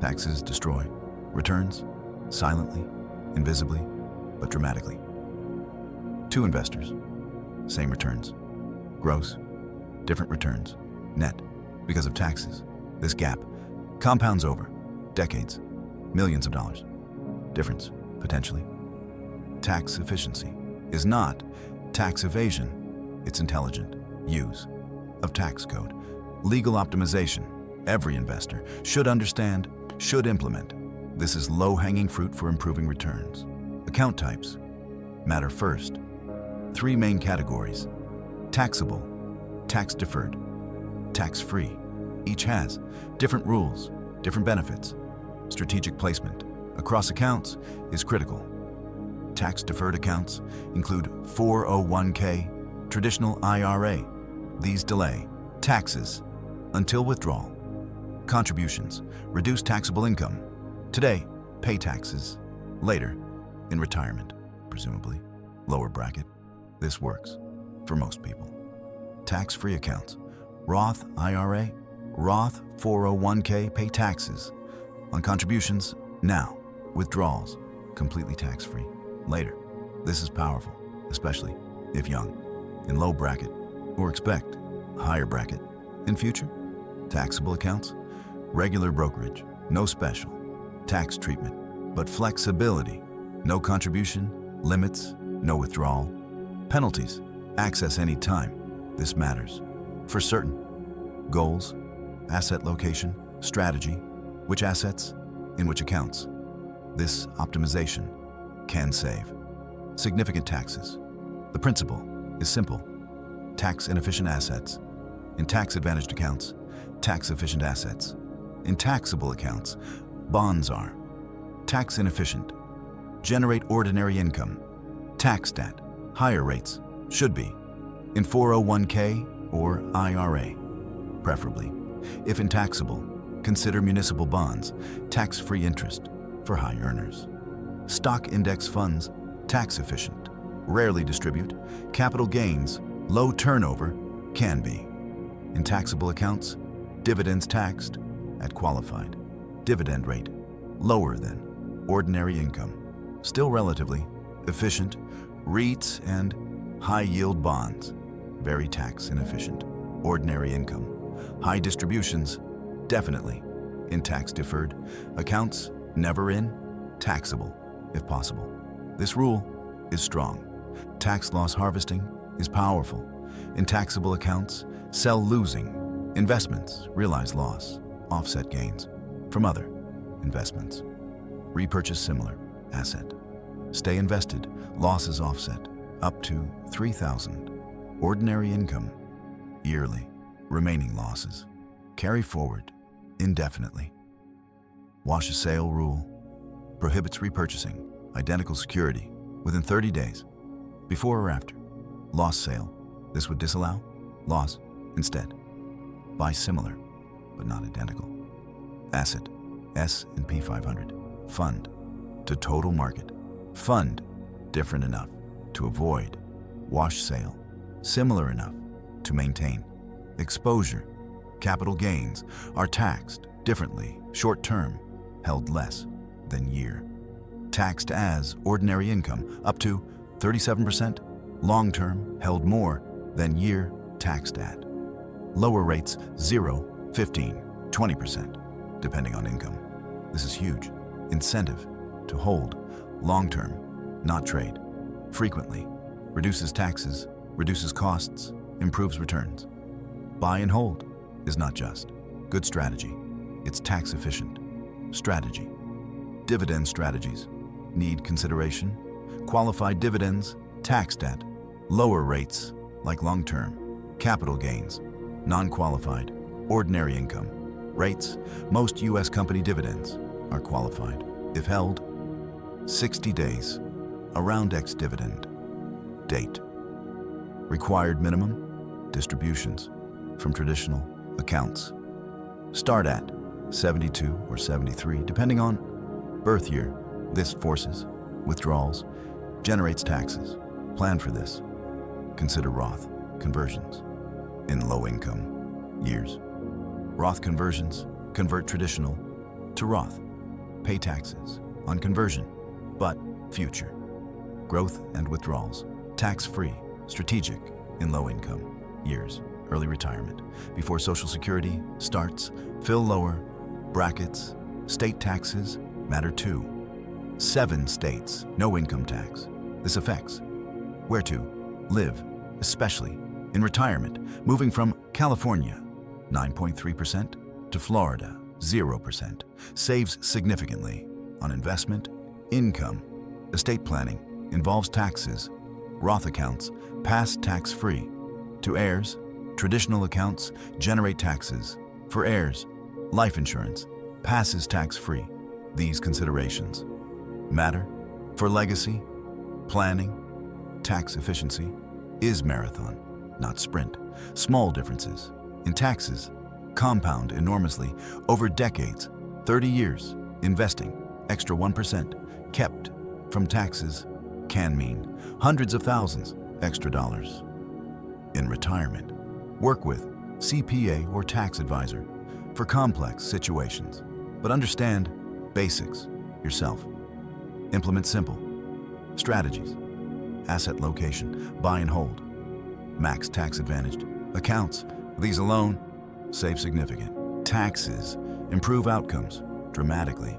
Taxes destroy. Returns, silently, invisibly, but dramatically. 2 investors, same returns. Gross, different returns. Net, because of taxes. This gap compounds over decades, millions of dollars. Difference, potentially. Tax efficiency is not tax evasion, it's intelligent use of tax code. Legal optimization, every investor should understand, should implement. This is low-hanging fruit for improving returns. Account types matter first. 3 main categories: taxable, tax-deferred, tax-free. Each has different rules, different benefits. Strategic placement across accounts is critical. Tax-deferred accounts include 401k, traditional IRA. These delay taxes until withdrawal. Contributions reduce taxable income. Today, pay taxes. Later, in retirement, presumably. Lower bracket. This works for most people. Tax-free accounts. Roth IRA, Roth 401k pay taxes on contributions now. Withdrawals, completely tax-free. Later. This is powerful, especially if young. In low bracket, or expect higher bracket. In future, taxable accounts, regular brokerage, no special tax treatment, but flexibility, no contribution, limits, no withdrawal, penalties, access any time. This matters for certain. Goals, asset location, strategy, which assets, in which accounts. This optimization can save significant taxes. The principle is simple. Tax-inefficient assets. In tax-advantaged accounts, tax-efficient assets. In taxable accounts, bonds are tax-inefficient. Generate ordinary income. Taxed at higher rates, should be. In 401k or IRA, preferably. If intaxable, consider municipal bonds, tax-free interest for high earners. Stock index funds, tax-efficient. Rarely distribute. Capital gains, low turnover, can be. In taxable accounts, dividends taxed at qualified. Dividend rate, lower than ordinary income. Still relatively efficient. REITs and high-yield bonds, very tax inefficient. Ordinary income. High distributions, definitely. In tax-deferred accounts, never in. Taxable, if possible. This rule is strong. Tax loss harvesting is powerful. In taxable accounts, sell losing. Investments, realize loss, offset gains from other investments. Repurchase similar asset. Stay invested, losses offset, up to $3,000. Ordinary income, yearly. Remaining losses, carry forward indefinitely. Wash a sale rule, prohibits repurchasing identical security within 30 days, before or after. Loss sale, this would disallow. Loss, instead. Buy similar, but not identical. Asset, S&P 500. Fund, to total market. Fund, different enough to avoid. Wash sale, similar enough to maintain. Exposure, capital gains are taxed differently. Short-term, held less than year. Taxed as ordinary income, up to 37%. Long-term, held more than year, taxed at. Lower rates, 0, 15, 20%, depending on income. This is huge. Incentive to hold. Long-term, not trade. Frequently, reduces taxes, reduces costs, improves returns. Buy and hold is not just good strategy, it's tax efficient strategy. Dividend strategies need consideration. Qualified dividends taxed at lower rates like long-term. Capital gains, non-qualified, ordinary income. Rates, most U.S. company dividends are qualified if held 60 days around ex-dividend date. Required minimum distributions from traditional accounts start at 72 or 73, depending on birth year. This forces withdrawals, generates taxes. Plan for this. Consider Roth conversions in low-income years. Roth conversions convert traditional to Roth. Pay taxes on conversion, but future. Growth and withdrawals. Tax-free, strategic in low-income years. Early retirement. Before Social Security starts, fill lower. Brackets. State taxes matter too. 7 states, no income tax. This affects where to live, especially in retirement, moving from California, 9.3%, to Florida, 0%, saves significantly on investment, income. Estate planning involves taxes. Roth accounts pass tax-free. To heirs, traditional accounts generate taxes. For heirs, life insurance passes tax-free. These considerations matter for legacy, planning. Tax efficiency is marathon, not sprint. Small differences in taxes compound enormously over decades. 30 years investing extra 1% kept from taxes can mean hundreds of thousands extra dollars. In retirement, work with CPA or tax advisor for complex situations, but understand basics yourself. Implement simple strategies. Asset location, buy and hold. Max tax advantaged accounts. These alone save significant. Taxes improve outcomes dramatically.